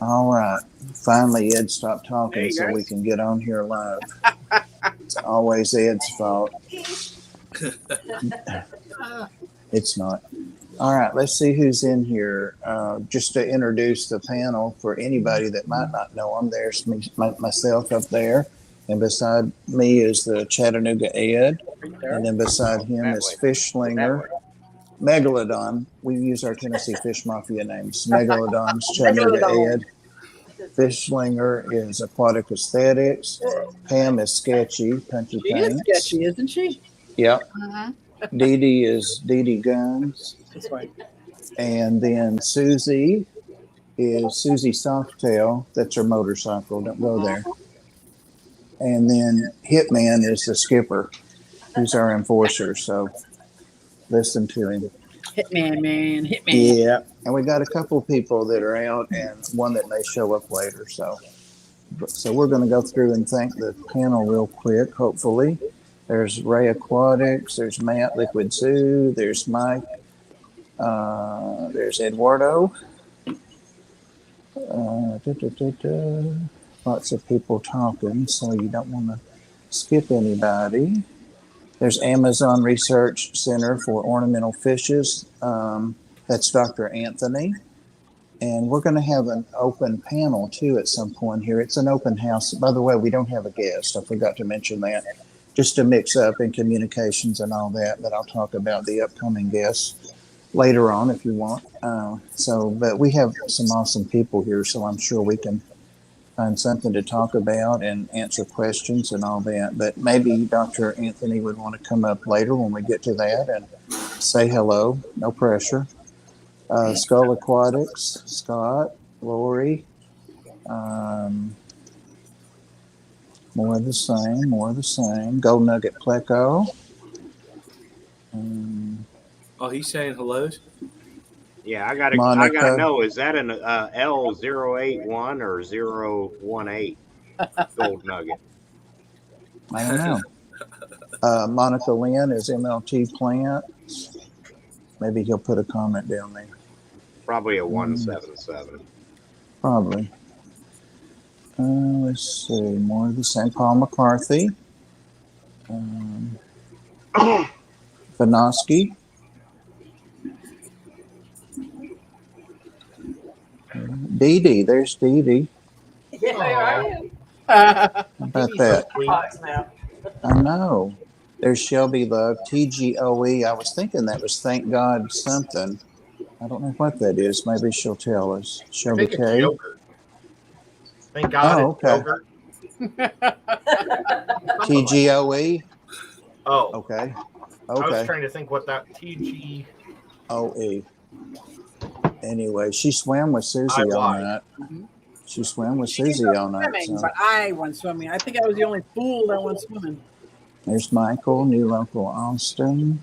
All right. Finally, Ed stopped talking Hey, so we guys. can get on here live. It's always Ed's fault. It's not. All right. Let's see who's in here. Just to introduce the panel for anybody that might not know them, there's me, myself up there. And beside me is the Chattanooga Ed. And then beside him That is way. Fishlinger. Megalodon. We use our Tennessee Fish Mafia names. Megalodon's Chattanooga Ed. Fishlinger is Aquatic Aesthetics. Pam is Sketchy, Punchy She is Paints. sketchy, isn't she? Yep. Uh-huh. Dee Dee is Dee Dee Guns. That's right. And then Susie is Susie Softail. That's her motorcycle. Don't go there. And then Hitman is the skipper, who's our enforcer. So listen to him. Hitman, man. Hitman. Yeah. And we got a couple people that are out and one that may show up later. So we're going to go through and thank the panel real quick, hopefully. There's Ray Aquatics. There's Matt Liquid Zoo. There's Mike. There's Eduardo. Lots of people talking, so you don't want to skip anybody. There's Amazon Research Center for Ornamental Fishes. That's Dr. Anthony. And we're going to have an open panel, too, at some point here. It's an open house. By the way, we don't have a guest. I forgot to mention that. Just to mix up in communications and all that. But I'll talk about the upcoming guests later on if you want. But we have some awesome people here, so I'm sure we can find something to talk about and answer questions and all that. But maybe Dr. Anthony would want to come up later when we get to that and say hello. No pressure. Skull Aquatics, Scott, Lori. More of the same. Gold Nugget Pleco. Oh, he's saying hellos? Yeah, I gotta know, is that an L081 or 018 gold nugget? I don't know. Monica Lynn is MLT Plants. Maybe he'll put a comment down there. Probably a 177. Probably. Let's see. More of the same. Paul McCarthy. Vanoski. Dee Dee. There's Dee Dee. Yeah, I am. How about that? Box now. I know. There's Shelby Love. TGOE. I was thinking that was Thank God something. I don't know what that is. Maybe she'll tell us. Shelby K. Yogurt. Thank God it's yogurt. TGOE. Oh. Okay. I was trying to think what that TGOE. Anyway, she swam with Susie on that. Mm-hmm. She swam with Susie on that. Swimming, but I went swimming. I think I was the only fool that went swimming. There's Michael, new local Austin.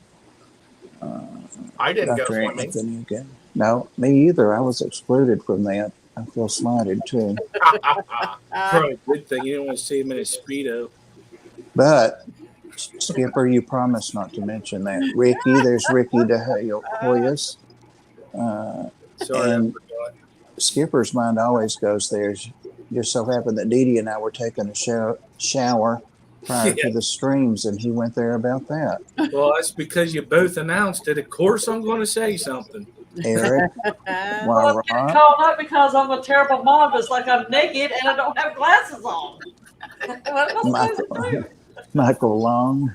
I didn't go Dr. swimming. Anthony again. No, me either. I was excluded from that. I feel slighted too. Probably a good thing. You don't want to see him in his Speedo. But, Skipper, you promised not to mention that. Ricky, there's Ricky DeHoyas. Sorry, And Skipper's mind always goes there. Just so happened that Dee Dee and I were taking a shower prior to the streams, and he went there about that. Well, that's because you both announced it. Of course, I'm going to say something. Eric, Well, I'm getting called up because I'm a terrible mom. It's like I'm naked and I don't have glasses on. What am I supposed to do? Michael Long,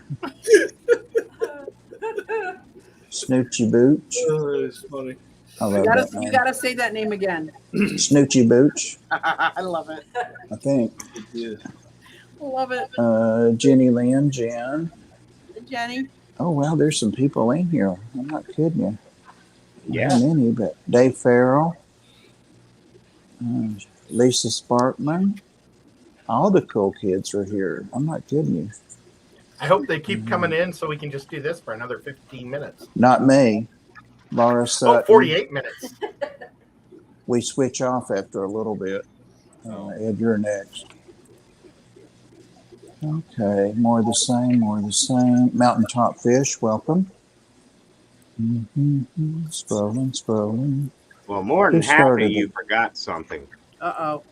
Snoochie Booch. Oh, it's funny. I love that name. You gotta say that name again. Snoochie Booch, I love it. I think. Yeah. Love it. Jenny Lynn, Jen. Jenny. Oh, wow, there's some people in here. I'm not kidding you. Yeah. Not many, but Dave Farrell, Lisa Sparkman. All the cool kids are here. I'm not kidding you. I hope they keep coming in so we can just do this for another 15 minutes. Not me. Laura Sutton. 48 minutes. We switch off after a little bit. Ed, you're next. Okay, more of the same. Mountaintop Fish, welcome. Scrolling. Well, more than happy you forgot something. Uh-oh.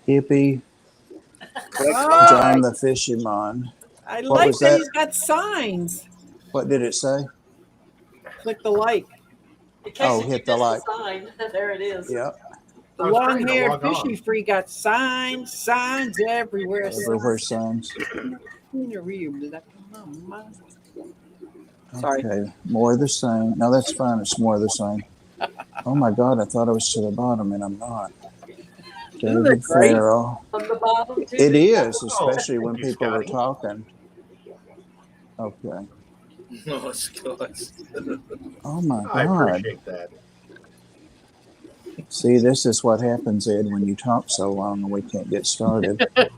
Hippie, Oh, John the Fisherman. I What like was that that? he's got signs. What did it say? Click the like. In case Oh, you hit the missed like. sign, there it is. Yep. The I was trying to long-haired log on. fishy free got signs everywhere. Everywhere signs. Sorry. Okay. More of the same. No, that's fine. It's more of the same. Oh my God, I thought I was to the bottom and I'm not. Isn't David that great? Farrell. From the bottom to It the is, top. especially when Thank you, people are Scotty. talking. Okay. Oh, Scott. Oh my I God. appreciate that. See, this is what happens, Ed, when you talk so long and we can't get started. Look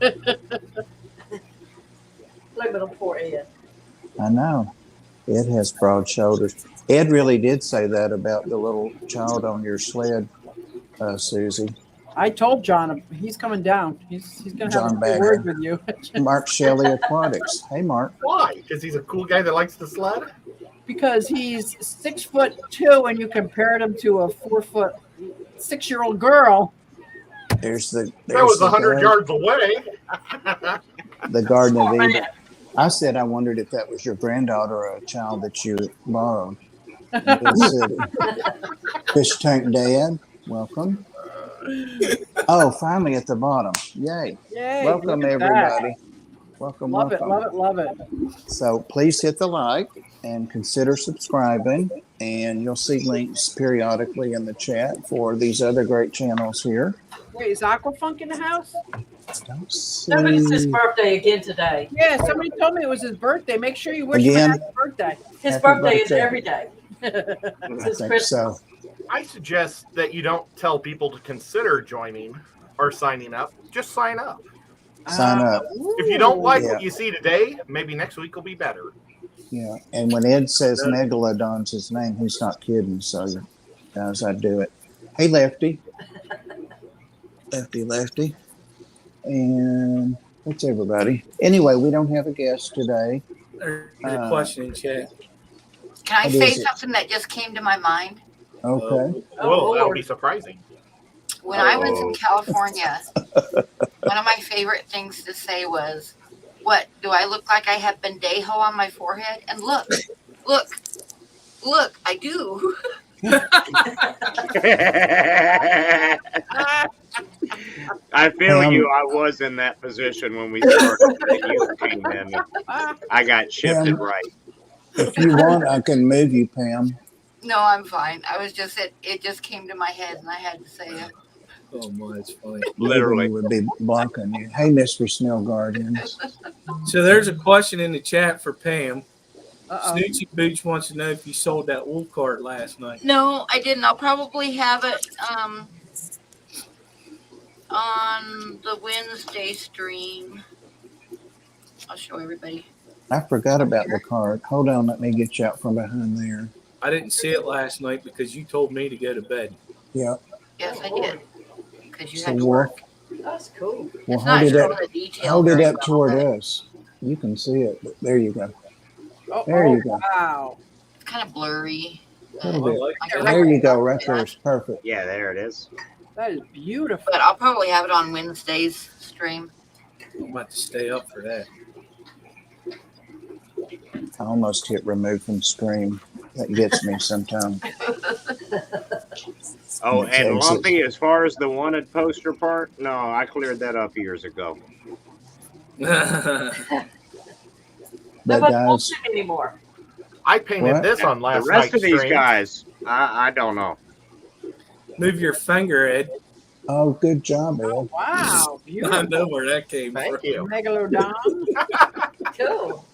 at them poor Ed. I know. Ed has broad shoulders. Ed really did say that about the little child on your sled, Susie. I told John he's coming down. He's going to have John a few words Bagger. with you. Mark Shelley Aquatics. Hey, Mark. Why? Because he's a cool guy that likes to sled? Because he's 6'2" and you compared him to a 4'6" girl. There's the That was 100 guy, yards away. the Garden of Poor Eden. man. I said I wondered if that was your granddaughter or a child that you borrowed. Good city. Fish Tank Dad, welcome. Oh, finally at the bottom. Yay. Yay. Welcome, look at that. everybody. Welcome, Love welcome. it, love it, love it. So please hit the like and consider subscribing. And you'll see links periodically in the chat for these other great channels here. Wait, is Aquafunk in the house? Don't Somebody's his see. birthday again today. Yeah, somebody told me it was his birthday. Make sure you wish him a Again? happy birthday. His Happy birthday is birthday. every day. I It's his think Christmas. so. I suggest that you don't tell people to consider joining or signing up. Just sign up. Sign up. If you don't like Yeah. what you see today, maybe next week will be better. Yeah. And when Ed says Megalodon's his name, he's not kidding. So, guys, I do it. Hey, Lefty. Lefty. And that's everybody. Anyway, we don't have a guest today. There's a question in chat. Can I What say is it? something that just came to my mind? Okay. Oh, Well, that'll Lord. be surprising. When I was Uh-oh. in California, one of my favorite things to say was, "What, do I look like I have Bendejo on my forehead?" And look, I do. I feel you. I was in that position when we started. You came in. I got shifted right. If you want, I can move you, Pam. No, I'm fine. I was just, it just came to my head and I had to say it. Oh, my, it's funny. Literally. Moving would be blocking you. Hey, Mr. Snell Guardians. So there's a question in the chat for Pam. Uh-oh. Snoochie Booch wants to know if you sold that wool cart last night. No, I didn't. I'll probably have it on the Wednesday stream. I'll show everybody. I forgot about the card. Hold on, let me get you out from behind there. I didn't see it last night because you told me to go to bed. Yeah. Yes, I did. Because you So had to we'll, work. That's cool. we'll It's not hold it showing up. the detail. Hold it very up well, toward but us. You can see it. But there you go. Oh, There you go. Wow. It's kind of blurry. A But, little bit. like I There you go. Right there is perfect. Yeah, there it is. That is beautiful. but I'll probably have it on Wednesday's stream. I'm about to stay up for that. I almost hit remove from stream. That gets me sometimes. Oh, It's and exit. Lumpy, as far as the wanted poster part, no, I cleared that up years ago. But Nobody guys, wants him anymore. I painted What? this on The last rest night's of these stream. guys, I don't know. Move your finger, Ed. oh, good job, Ed. Wow. I Beautiful. know where that came Thank from. you. Megalodon. Cool.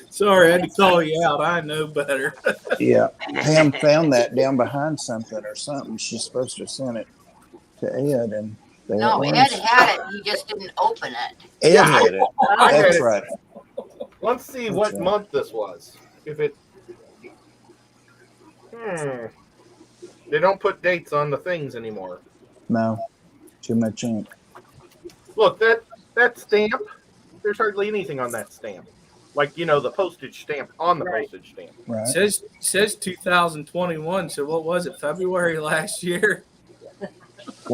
Sorry, I had to call you out. I know better. Yeah. Pam found that down behind something or something. She's supposed to send it to Ed, and there No, it Ed was. had it. He just didn't open it. Ed Yeah, had it. I had That's it. right. Let's see That's what right. month this was. If it. They don't put dates on the things anymore. No, too much ink. Look, that stamp, there's hardly anything on that stamp. Like, the postage stamp on the Right. postage stamp. Right. Says 2021. So what was it? February last year?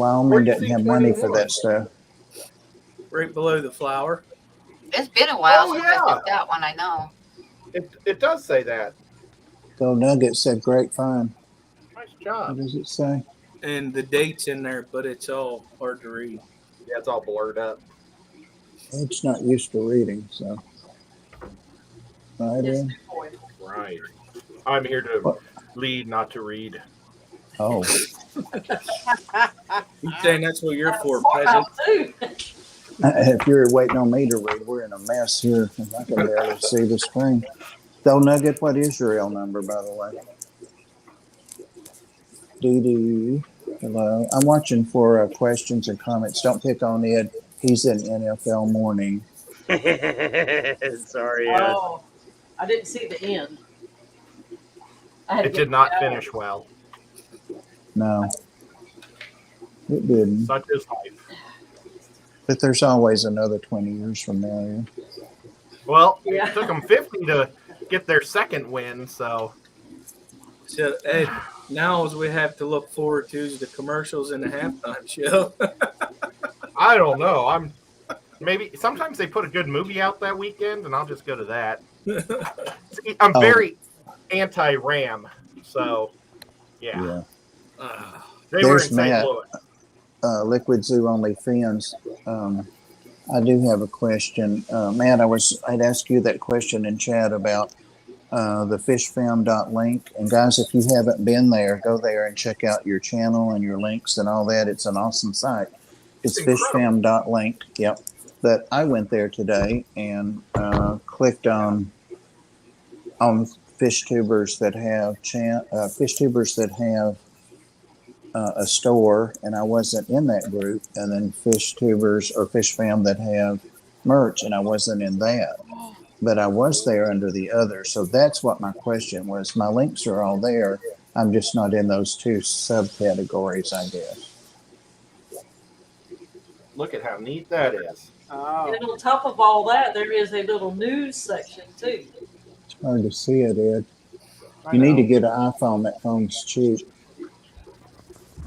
Wyoming doesn't have money for that stuff. Right below the flower. It's been a while Oh, since yeah. I took that one. I know. It does say that. So Nugget said, great find. Nice What job. does it say? And the date's in there, but it's all hard to read. Yeah, it's all blurred up. It's not used to reading, so. Right, Yes, Ed? good boy. Right. I'm here to What? lead, not to read. Oh, You saying that's what you're for, Smart peasant? mouth, too. if you're waiting on me to read, we're in a mess here. I can barely see the screen. So Nugget, what is your L number, by the way? Dee. Hello. I'm watching for questions and comments. Don't pick on Ed. He's in NFL morning. Sorry, Ed. Oh, I didn't see the end. I had to It get did not out. finish well. No, it didn't. Such is life. But there's always another 20 years from now. Yeah. Well, Yeah. it took them 50 to get their second win, so So, Ed, now as we have to look forward to is the commercials and the halftime show. I don't know. Maybe sometimes they put a good movie out that weekend, and I'll just go to that. See, I'm very anti-Ram, so yeah. They were in There's St. Matt. Louis. Liquid Zoo Only Fins. I do have a question. Matt, I'd ask you that question in chat about the fishfam.link. And guys, if you haven't been there, go there and check out your channel and your links and all that. It's an awesome site. It's fishfam.link. Yep. But I went there today and clicked on fish tubers that have a store, and I wasn't in that group, and then fish tubers or fish fam that have merch, and I wasn't in that, but I was there under the other. So that's what my question was. My links are all there. I'm just not in those two subcategories, I guess. Look at how neat that is. Oh. And on top of all that, there is a little news section, too. It's hard to see it, Ed. You need to get an iPhone. That phone's cheap.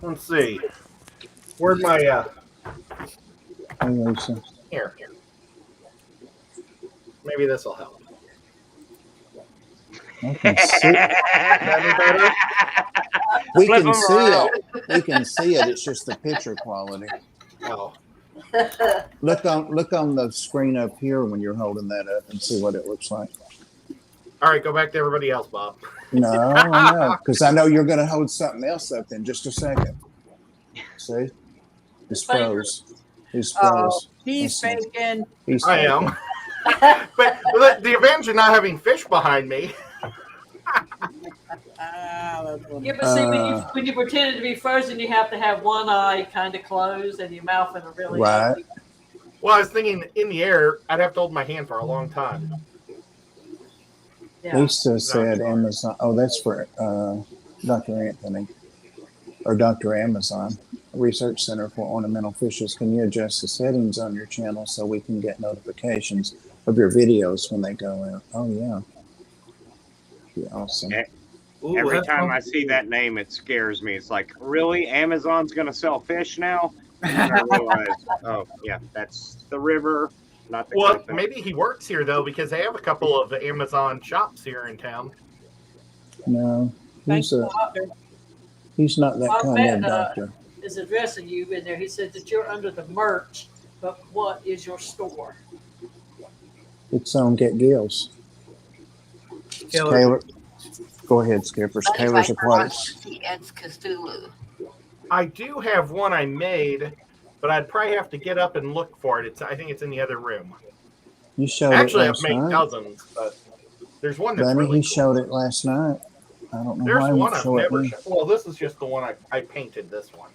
Let's see. Where'd my Hey, Lisa. here? Maybe this will help. I can see. Any better? We Flip can 'em see around. it. We can see it. It's just the picture quality. Oh, Look on the screen up here when you're holding that up and see what it looks like. all right. Go back to everybody else, Bob. No, because I know you're going to hold something else up in just a second. See, he's froze. He's froze. He's Let's see. faking. He's I faking. am. But the advantage of not having fish behind me. That's funny. Yeah, but see, when you pretend to be frozen, you have to have one eye kind of closed and your mouth in a really Right. ugly- Well, I was thinking in the air, I'd have to hold my hand for a long time. Yeah. Lisa said Amazon. Oh, that's for Dr. Anthony or Dr. Amazon Research Center for Ornamental Fishes. Can you adjust the settings on your channel so we can get notifications of your videos when they go out? Oh, yeah. Be awesome. Ooh, Every that's time fun. I see that name, it scares me. It's like, really? Amazon's going to sell fish now? And then I realize, oh, yeah, that's the river, not the Well, company. maybe he works here though, because they have a couple of Amazon shops here in town. No, Thanks he's a lot. not that Well, kind of Matt, doctor. is addressing you in there. He said that you're under the merch, but what is your store? It's on Get Gills. Taylor. Taylor, go ahead, Skippers. But if Taylor's I Aquatics. Aquatics. See Ed's Cthulhu. I do have one I made, but I'd probably have to get up and look for it. I think it's in the other room. You showed Actually, it I've last made night. dozens, but there's one that's Bunny, really he cool. showed it last night. I don't know There's why one he I've showed it. never me. shown. Well, this is just the one I painted this one.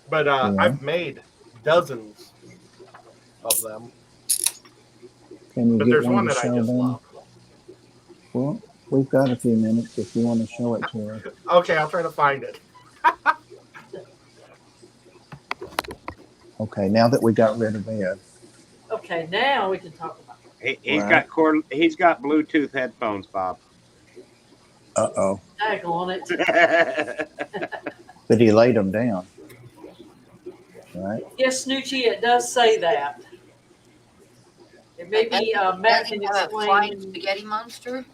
But Yeah. I've made dozens of them. Can you But get there's one one to that I show just them? love. Well, we've got a few minutes if you want to show it to her. Okay, I'll try to find it. Okay, now that we got rid of Ed. Okay, now we can talk about it. He's Right. he's got Bluetooth headphones, Bob. Uh-oh. Tag on it. But he laid them down. right? Yes, Snoochie, it does say that. And maybe Matt Does can it have a flying explain spaghetti monster?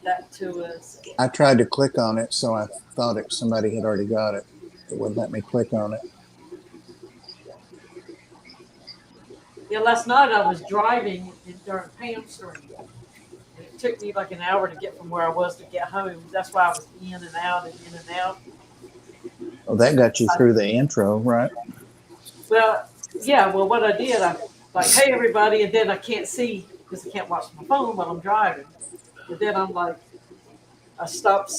that to us. I tried to click on it, so I thought somebody had already got it. It wouldn't let me click on it. Yeah, last night I was driving during hamstring. And it took me like an hour to get from where I was to get home. That's why I was in and out and in and out. Well, that got you through the intro, right? Well, yeah, well, what I did, I like, hey, everybody, and then I can't see because I can't watch my phone while I'm driving. And then I'm like, I stopped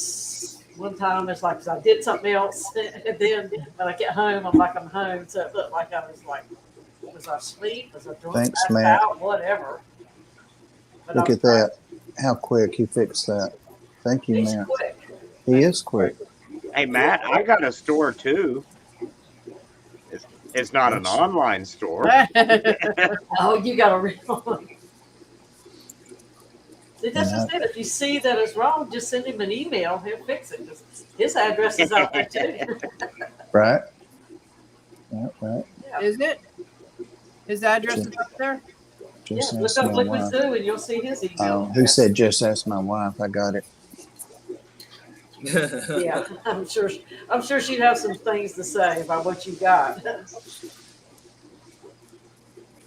one time. It's like 'cause I did something else, and then when I get home, I'm like, I'm home. So it looked like I was like, was I asleep? Was I drunk? Thanks, Passed Matt. out? Whatever. But Look I at that. How quick he fixed that. Thank you, He's Matt. quick. He is quick. Hey, Matt, I got a store too. It's not an online store. Oh, you got a real one. See, that's Yeah. just it. If you see that it's wrong, just send him an email. He'll fix it. 'Cause his address is out there too. Right? Right. Yeah. Is it? His address is up there? Just Yeah, look ask up my Liquid wife. Zoo and you'll see his email. He said, just ask my wife. I got it. Yeah, I'm sure she'd have some things to say about what you got.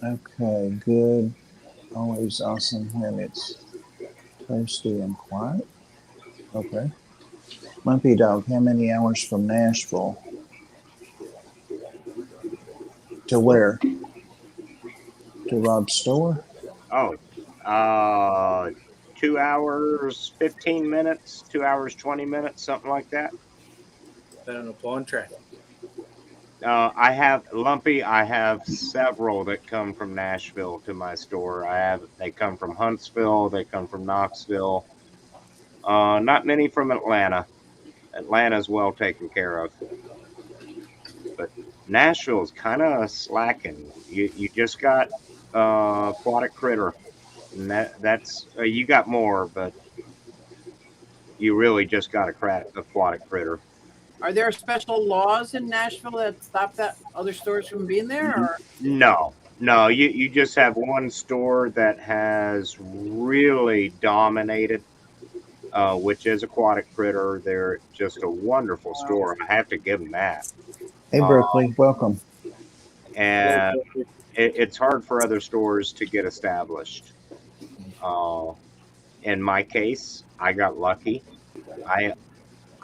Okay, good. Always awesome when it's toasty and quiet. Okay. Lumpy Dog, how many hours from Nashville? To where? To Rob's store? Oh, 2 hours, 15 minutes, 2 hours, 20 minutes, something like that. Depending upon traffic. I have several that come from Nashville to my store. They come from Huntsville, they come from Knoxville. Not many from Atlanta. Atlanta's well taken care of. But Nashville's kind of slacking. You just got Aquatic Critter. And that's you got more, but you really just got Aquatic Critter. Are there special laws in Nashville that stop that other stores from being there? Or? No, you just have one store that has really dominated, which is Aquatic Critter. They're just a wonderful store. I have to give them that. Hey, Berkeley, welcome. And it's hard for other stores to get established. In my case, I got lucky.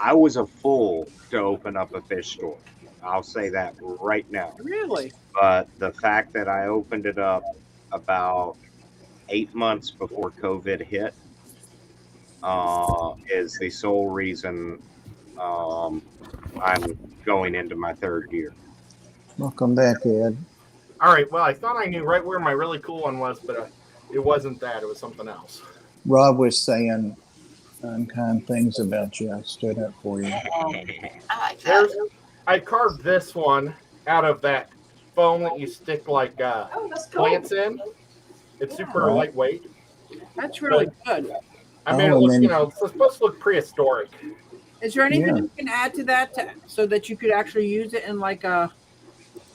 I was a fool to open up a fish store. I'll say that right now. Really? But the fact that I opened it up about 8 months before COVID hit is the sole reason I'm going into my third year. Welcome back, Ed. All right. Well, I thought I knew right where my really cool one was, but it wasn't that. It was something else. Rob was saying unkind things about you. I stood up for you. I like that. I carved this one out of that foam that you stick like Oh, that's cool. plants in. It's super lightweight. That's really good. I mean, it looks, it's supposed to look prehistoric. Is there anything you can add to that so that you could actually use it in like a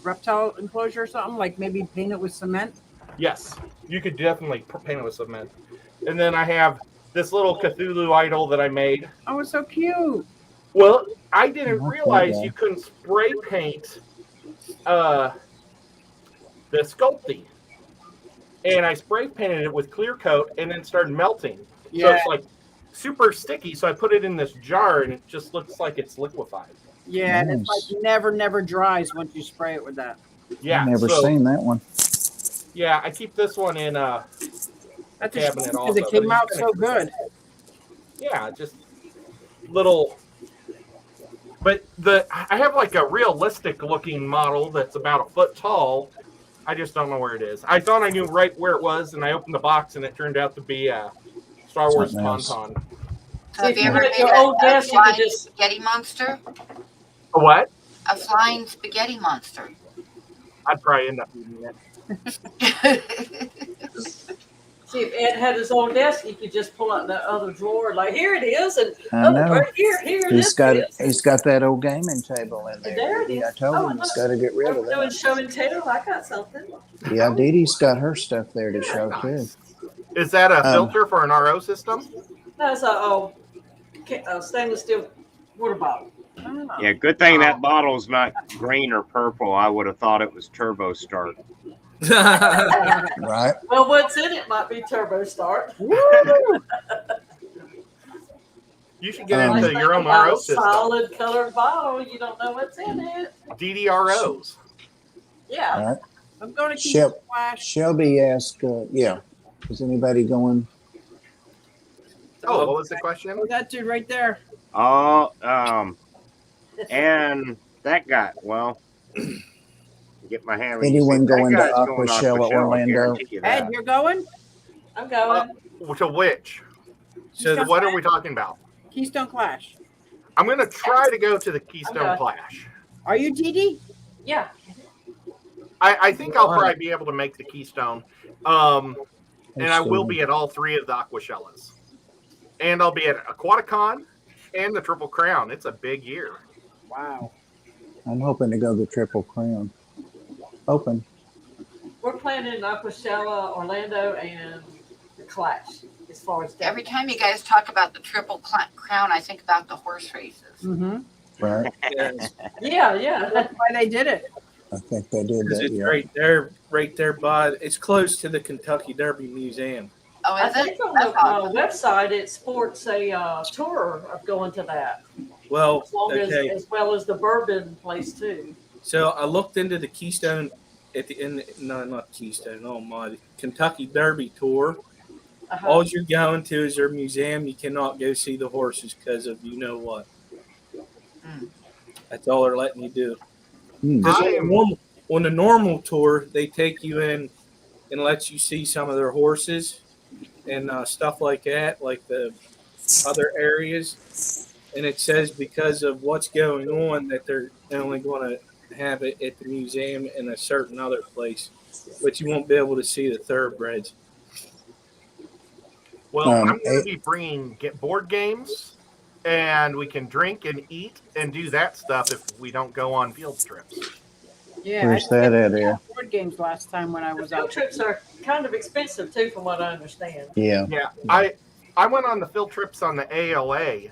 reptile enclosure or something? Like maybe paint it with cement? Yes, you could definitely paint it with cement. And then I have this little Cthulhu idol that I made. Oh, it's so cute. Well, I didn't realize you couldn't spray paint the sculpting. And I spray painted it with clear coat and then started melting. So it's like super sticky. So I put it in this jar and it just looks like it's liquefied. Yeah, and it's like never dries once you spray it with that. Yeah. I've never seen that one. Yeah, I keep this one in That's cabinet because also. it came out so good. Yeah, just little. But I have like a realistic looking model that's about a foot tall. I just don't know where it is. I thought I knew right where it was, and I opened the box, and it turned out to be a Star Wars Tauntaun. So have you ever made your old desk, you could flying just spaghetti monster? A what? A flying spaghetti monster. I'd probably end up eating it. See, if Ed had his own desk, he could just pull out that other drawer, like, here it is, and I know. right here it He's is. got that old gaming table in there. There it Dee Dee. I is. told Oh, him look. he's got to get rid of I'm doing that. show and tell. I got something. Yeah, Dee Dee's got her stuff there to show too. Nice. Is that a filter for an RO system? That's a stainless steel water bottle. Oh. Yeah, good thing that bottle's not green or purple. I would have thought it was Turbo Start. Right? Well, what's in it might be Turbo Start. You should get into Like your own a RO system. solid colored bottle. You don't know what's in it. DDROs. Yeah. Right. I'm going to keep Shep- it flash. Shelby asked, yeah, is anybody going? Oh, what was the question? Oh, that dude right there. Oh, and that guy. Well, get my hand. Anyone going to guy's Aquashella, I Orlando? guarantee you that. Ed, you're going? I'm going. To which? So What are we talking about? Keystone Clash. I'm going to try to go to the Keystone Okay. Clash. Are you DD? Yeah. I think I'll probably be able to make the Keystone. And I will be at all three of the Aquashellas. And I'll be at Aquaticon and the Triple Crown. It's a big year. Wow. I'm hoping to go to Triple Crown. Open. We're planning Aquashella, Orlando, and the Clash as far as that. Every time you guys talk about the Triple Crown, I think about the horse races. Mm-hmm. Right? Yes, Yeah. That's why they did it. I think they did 'cause that. it's Yeah. right there by. It's close to the Kentucky Derby Museum. Oh, I is it? think on That's the awesome. website it sports a tour of going to that, Well, as long okay. as well as the bourbon place too. So I looked into the Keystone at the end. No, not Keystone. Oh my, Kentucky Derby tour. Uh-huh. All you're going to is their museum. You cannot go see the horses because of you know what. Mm. That's all they're letting you do. Hmm. Because I am- on the normal tour, they take you in and let you see some of their horses and stuff like that, like the other areas. And it says because of what's going on that they're only going to have it at the museum in a certain other place, but you won't be able to see the thoroughbreds. Well, Um, I'm going to be bringing board games, and we can drink and eat and do that stuff if we don't go on field trips. Yeah. Where's I that at, did Ed? board games last time when I The was field out. trips are kind of expensive too, from what I understand. Yeah. Yeah, I went on the field trips on the ALA,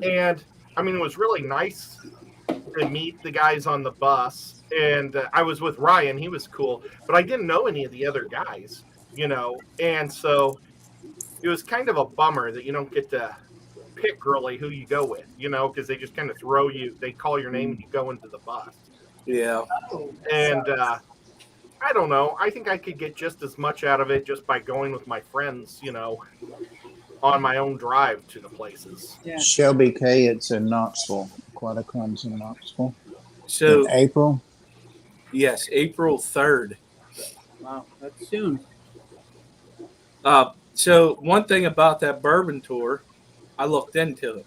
and I mean it was really nice to meet the guys on the bus. And I was with Ryan; he was cool, but I didn't know any of the other guys, and so it was kind of a bummer that you don't get to pick really who you go with, because they just kind of throw you. They call your name and you go into the bus. Yeah. Oh, And I don't know. I think I could get just as much out of it just by going with my friends, on my own drive to the places. Yeah. Shelby K, it's in Knoxville. Aquaticon's in Knoxville. So, In April. yes, April 3rd. Wow. That's soon. So one thing about that bourbon tour, I looked into it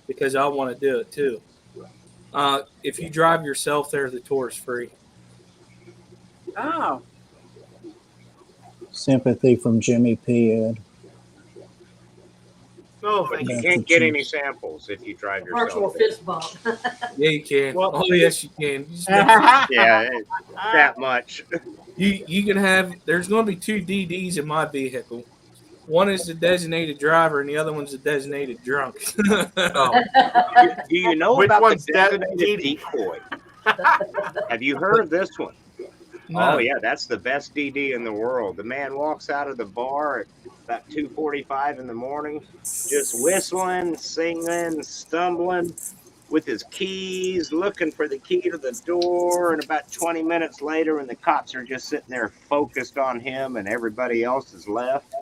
because I want to do it too. If you drive yourself there, the tour is free. Oh. Sympathy from Jimmy P. Ed. No, But thank you you. That's can't what get you- any samples if you drive virtual yourself. fist bump. Yeah, you can. Well- Oh, yes, you can. Yeah, it's that much. You can have. There's going to be 2 DDs in my vehicle. One is the designated driver, and the other one's the designated drunk. Oh, Do you know Which about one's the that designated decoy? Have you heard of this one? No. Oh yeah, that's the best DD in the world. The man walks out of the bar at about 2:45 in the morning, just whistling, singing, stumbling with his keys, looking for the key to the door. And about 20 minutes later, when the cops are just sitting there focused on him and everybody else is left,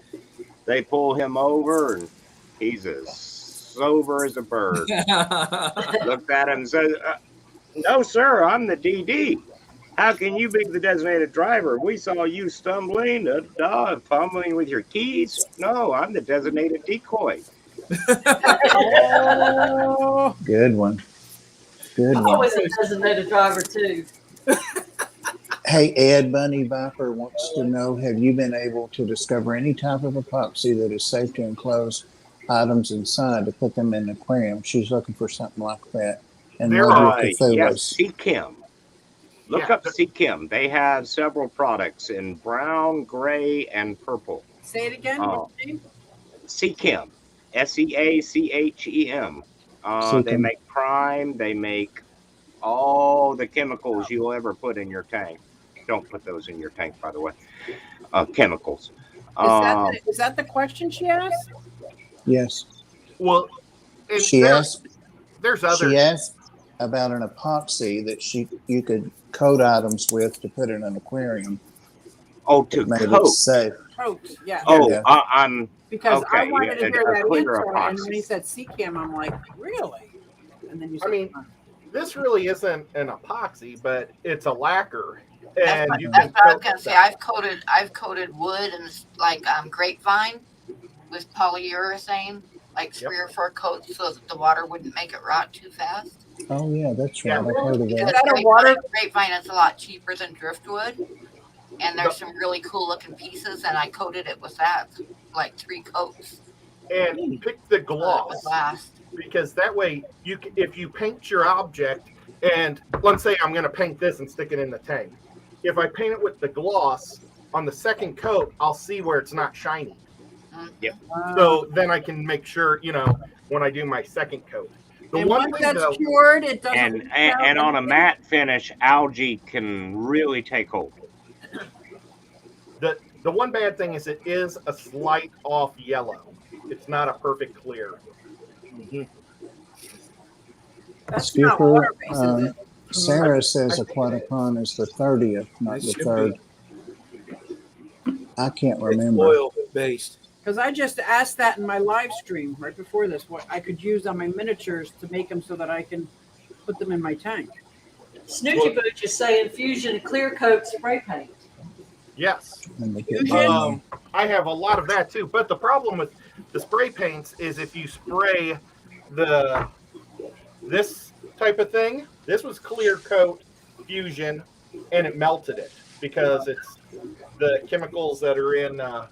they pull him over and he's as sober as a bird. Looked at him and said, "No, sir, I'm the DD. How can you be the designated driver? We saw you stumbling, fumbling with your keys. No, I'm the designated decoy." Oh. Good one. Good I'm one. always a designated driver too. Hey, Ed Bunny Viper wants to know, have you been able to discover any type of epoxy that is safe to enclose items inside to put them in an aquarium? She's looking for something like that. And There love your are, Yes, Cthulhu's. Seachem. Look yeah, up Seachem. They have several products in brown, gray, and purple. Say it again. Uh, What's the name? Seachem, Seachem. They Seachem. make prime. They make all the chemicals you'll ever put in your tank. Don't put those in your tank, by the way. Chemicals. Is that the question she asked? Yes. well, and She asked there's other. She asked about an epoxy that you could coat items with to put in an aquarium To that made it coat. safe. Coat, yeah. Yeah. I'm because I okay. wanted to hear a that clear answer, and epoxy. when he said CCAM, I'm like, really? And then you said, I mean, this really isn't an epoxy, but it's a lacquer, and you That's can what I was coat gonna say. stuff. I've coated wood and like grapevine with polyurethane, like 3 or 4 coats, so that the water wouldn't make it rot too fast. Oh yeah, that's right. Yeah. I've heard of Because that. grapevine is a lot cheaper than driftwood, and there's some really cool looking pieces, and I coated it with that, like 3 coats. And pick the So it gloss, would last. because that way if you paint your object, and let's say I'm going to paint this and stick it in the tank. If I paint it with the gloss on the second coat, I'll see where it's not shiny. So then I can make sure, when I do my second coat. The and one once thing that's though, cured, it doesn't. And on a matte finish, algae can really take hold. the one bad thing is it is a slight off yellow. It's not a perfect clear. That's not Skipper, water-based, is it? Sarah says Aquaticon is the 30th, not It the should 3rd. I can't It's remember. oil based. Because I just asked that in my live stream right before this, what I could use on my miniatures to make them so that I can put them in my tank. Snoochie Booch is saying Fusion clear coat spray paint. Yes. Let me get my name. I have a lot of that too. But the problem with the spray paints is if you spray this type of thing, this was clear coat Fusion, and it melted it because it's the chemicals that are in the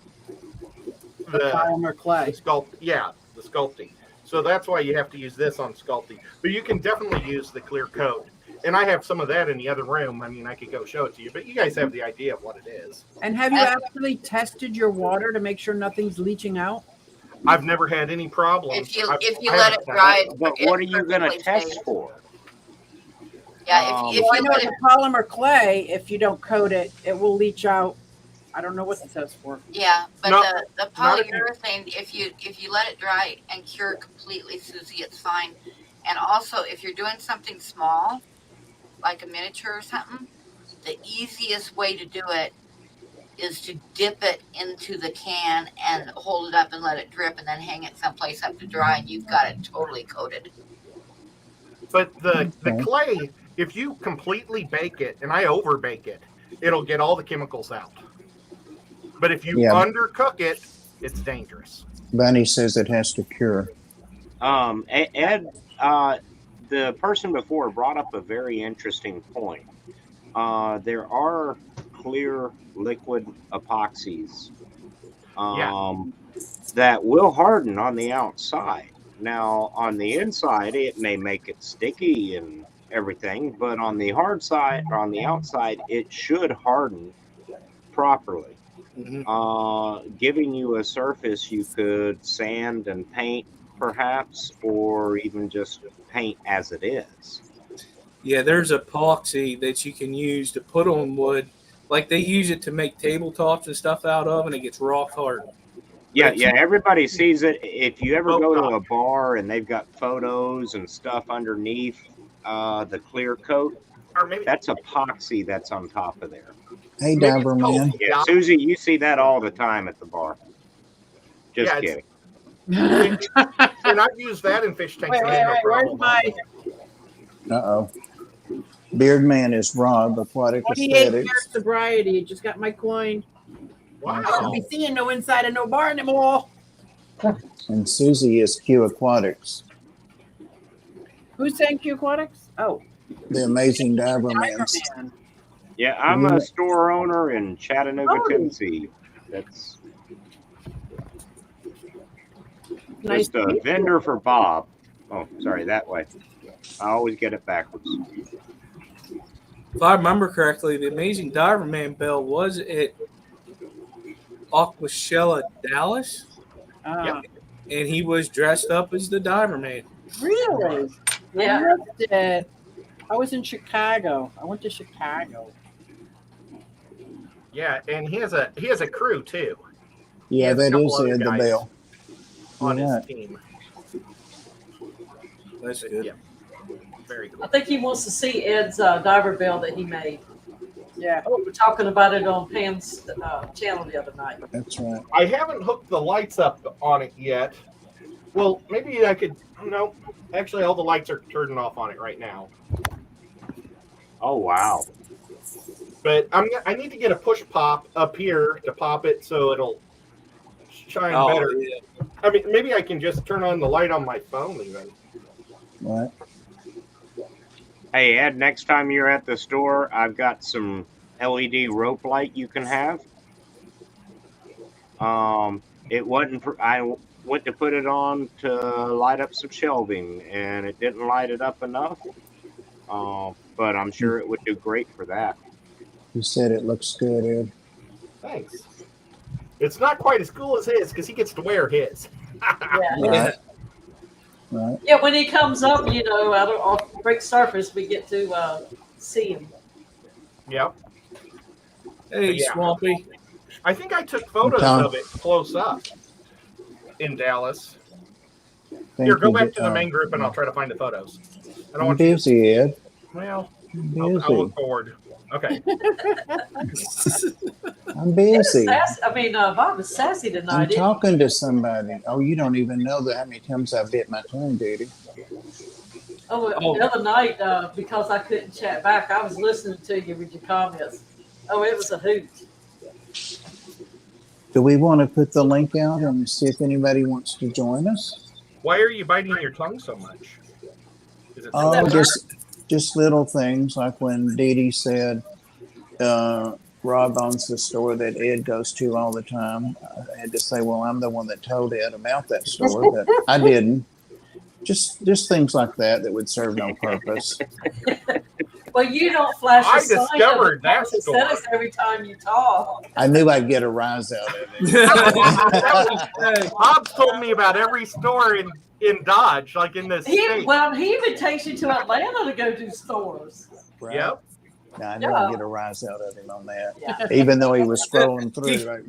Polymer clay. the sculpting. So that's why you have to use this on sculpting. But you can definitely use the clear coat. And I have some of that in the other room. I mean, I could go show it to you, but you guys have the idea of what it is. And have you actually tested your water to make sure nothing's leaching out? I've never had any problems. If you I let it haven't dry, But what are you going to test for? Yeah, if Well, I you know let the it, polymer clay, if you don't coat it, it will leach out. I don't know what to test for. yeah, but No, the not if you- polyurethane, if you let it dry and cure completely, Susie, it's fine. And also, if you're doing something small, like a miniature or something, the easiest way to do it is to dip it into the can and hold it up and let it drip, and then hang it someplace up to dry, and you've got it totally coated. But the Okay. clay, if you completely bake it, and I over bake it, it'll get all the chemicals out. But if you undercook it, it's dangerous. Bunny says it has to cure. Ed, the person before brought up a very interesting point. There are clear liquid epoxies that will harden on the outside. Now, on the inside, it may make it sticky and everything, but on the hard side, or on the outside, it should harden properly, giving you a surface you could sand and paint, perhaps, or even just paint as it is. Yeah, there's epoxy that you can use to put on wood. Like they use it to make tabletops and stuff out of, and it gets rock hard. Yeah, everybody sees it. If you ever go to a bar and they've got photos and stuff underneath the clear coat, Or maybe that's epoxy that's on top of there. Hey, maybe Diver it's Man. cold. Yeah, Susie, you see that all the time at the bar. Just Yeah, kidding. And I've used that in fish tanks. Wait, and I had no where's problem. my Uh-oh. Beard Man is Rob, Aquatic 28 Aesthetics. year sobriety? Just got my coin. I Wow. won't be seeing no inside of no bar anymore. And Susie is Q Aquatics. Who's saying Q Aquatics? Oh, The amazing Diver Diver Man's. Man. Yeah, I'm a store owner in Chattanooga, Oh. Tennessee. That's Nice just a vendor for Bob. Oh, sorry, that way. I always get it backwards. If I remember correctly, the Amazing Diver Man Bell was at Aquashella, Dallas, Yep. and he was dressed up as the Diver Man. Really? Yeah. I missed it. I was in Chicago. I went to Chicago. Yeah, and he has a crew too. He Yeah, has a that couple is other Ed the guys Bell. on You're his right. team. That's good. Yeah. Very cool. I think he wants to see Ed's diver bell that he made. Yeah. We were talking about it on Pam's channel the other night. That's right. I haven't hooked the lights up on it yet. Well, maybe I could. No, actually, all the lights are turning off on it right now. Oh wow. But I need to get a push pop up here to pop it so it'll shine Oh, better. Yeah. I mean, maybe I can just turn on the light on my phone even. Right. Hey Ed, next time you're at the store, I've got some LED rope light you can have. It wasn't. I went to put it on to light up some shelving, and it didn't light it up enough. But I'm sure it would do great for that. You said it looks good, Ed. Thanks. It's not quite as cool as his because he gets to wear his. Yeah. Right. Right. Yeah, when he comes up, out off the brick surface, we get to see him. Yep. Hey, Yeah. Swampy. I think I took photos Tom. of it close up in Dallas. Thank Here, go you, back to the main group and I'll try to find the photos. I don't I'm want you to. busy, Ed. Well, I'm I'll busy. look forward. Okay. I'm busy. Bob is sassy I'm tonight. isn't he? talking to somebody. Oh, you don't even know that how many times I bit my tongue, Diddy. Oh, the other night, because I couldn't chat back, I was listening to you with your comments. Oh, it was a hoot. Do we want to put the link out and see if anybody wants to join us? Why are you biting your tongue so much? Is it Oh, something- just little things like when Dee Dee said Rob owns the store that Ed goes to all the time. I had to say, well, I'm the one that told Ed about that store, but I didn't. Just things like that would serve no purpose. Well, you don't flash I a sign discovered of the that Texas store. Senate every time you talk. I knew I'd get a rise out of it. Hey, Bob's told me about every store in Dodge, like in this He state. even takes you to Atlanta to go do stores. Right? Yep. Now, I knew I'd get a rise out of him on that, Yeah. even though he was scrolling through. Like,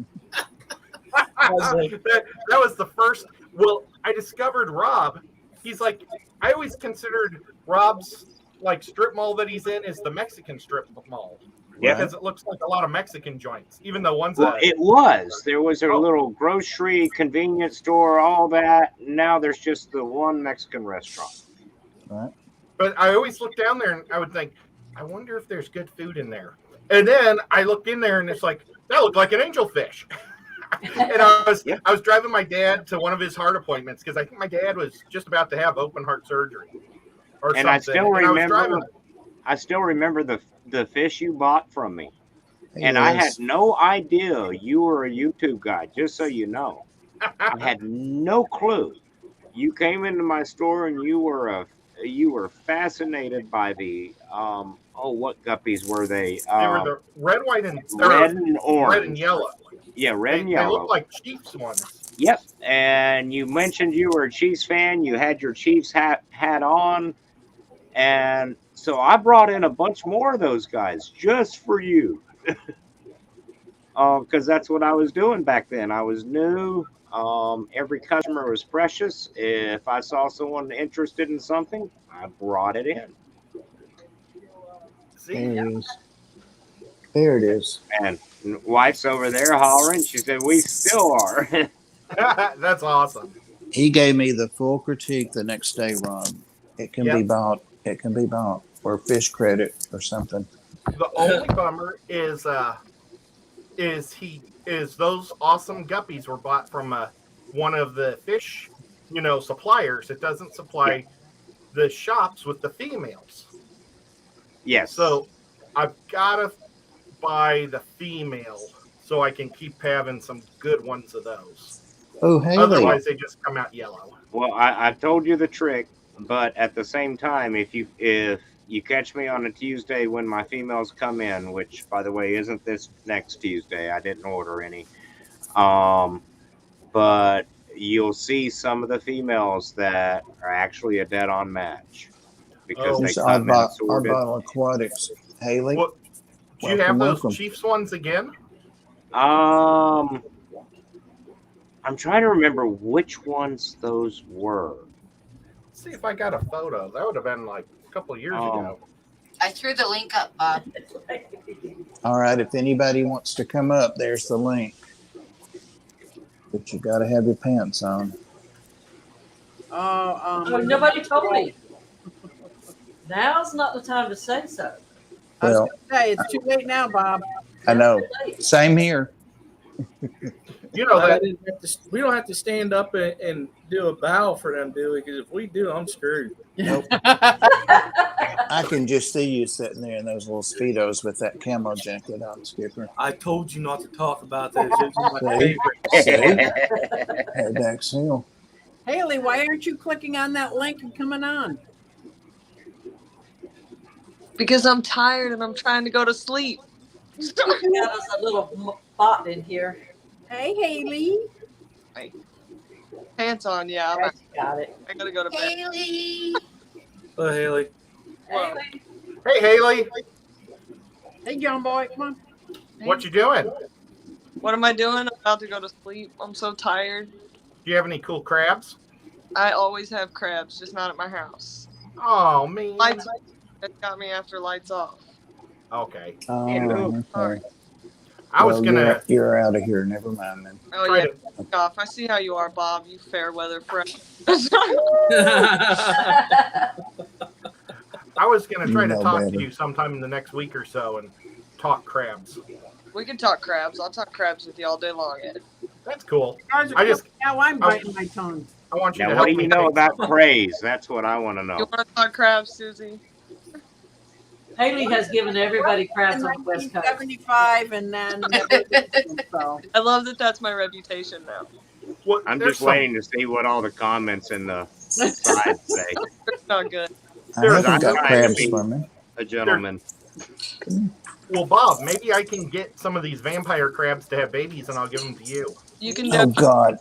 that was the first. Well, I discovered Rob. He's like, I always considered Rob's like strip mall that he's in is the Mexican strip mall. Yeah. Because it looks like a lot of Mexican joints, even though one's Well, it was. There was a Oh. little grocery, convenience store, all that. Now there's just the one Mexican restaurant. right? But I always look down there and I would think, I wonder if there's good food in there. And then I look in there and it's like, that looked like an angelfish. And I was driving my dad to one of his heart appointments because I think my dad was just about to have open heart surgery or And something. I still And remember. I still remember the fish you bought from me, and I had Yes. no idea you were a YouTube guy. Just so you know, I had no clue. You came into my store and you were fascinated by the what guppies were they? They were the red, white, and red and orange. red and yellow. Yeah, red and They yellow. look like Chiefs ones. Yep. And you mentioned you were a Chiefs fan. You had your Chiefs hat on. And so I brought in a bunch more of those guys just for you. Because that's what I was doing back then. I was new. Every customer was precious. If I saw someone interested in something, I brought it in. See? There it is. There it is. And wife's over there hollering. She said, "We still are." That's awesome. He gave me the full critique the next day, Rob. It can be bought. It can be bought or fish credit or something. The only bummer is those awesome guppies were bought from one of the fish, suppliers. It doesn't supply the shops with the females. Yes. So I've got to buy the female so I can keep having some good ones of those. Oh, Haley. Otherwise, they just come out yellow. Well, I told you the trick, but at the same time, if you catch me on a Tuesday when my females come in, which by the way isn't this next Tuesday, I didn't order any. But you'll see some of the females that are actually a dead-on match because they It's come in sorted. Arbottle Aquatics. Haley. What, do you have those Chiefs ones again? I'm trying to remember which ones those were. Let's see if I got a photo. That would have been like a couple of years ago. I threw the link up, Bob. All right. If anybody wants to come up, there's the link. But you got to have your pants on. Nobody told me. Now's not the time to say so. I was Well, gonna say, it's too late now, Bob. I know. Same here. You know that We don't have to stand up and do a bow for them, do we? Because if we do, I'm screwed. Nope. I can just see you sitting there in those little Speedos with that camo jacket on, Skipper. I told you not to talk about those. Those are my favorite. Head back seal. Haley, why aren't you clicking on that link and coming on? Because I'm tired and I'm trying to go to sleep. Got us a little bot in here. Hey, Haley. Pants on, yeah. I got it. I gotta go to bed. Haley. Oh, Haley. Well, Hey, Haley, Hey, John boy, come on. what you doing? what am I doing? I'm about to go to sleep. I'm so tired. Do you have any cool crabs? I always have crabs, just not at my house. Oh, man. Lights that got me after lights off. Okay. Okay. I was Well, gonna You're out of here. Never mind then. Oh try yeah, to. fuck off. I see how you are, Bob. You fair weather friend. I was gonna try to No talk better. to you sometime in the next week or so and talk crabs. We can talk crabs. I'll talk crabs with you all day long, Ed. That's cool. You guys are I just- now I'm biting my tongue. I want you Now, to what help do me you know think. about praise? That's what I want to You know. want to talk crabs, Susie? Haley has given everybody crabs on the West Coast. 1975 and then so. I love that that's my reputation now. What, I'm there's just waiting to see what all the comments in the side say. It's not good. I There's- haven't got I'm crabs trying to for me. A gentleman. Well, Bob, maybe I can get some of these vampire crabs to have babies, and I'll give them to you. You can Oh, definitely. God.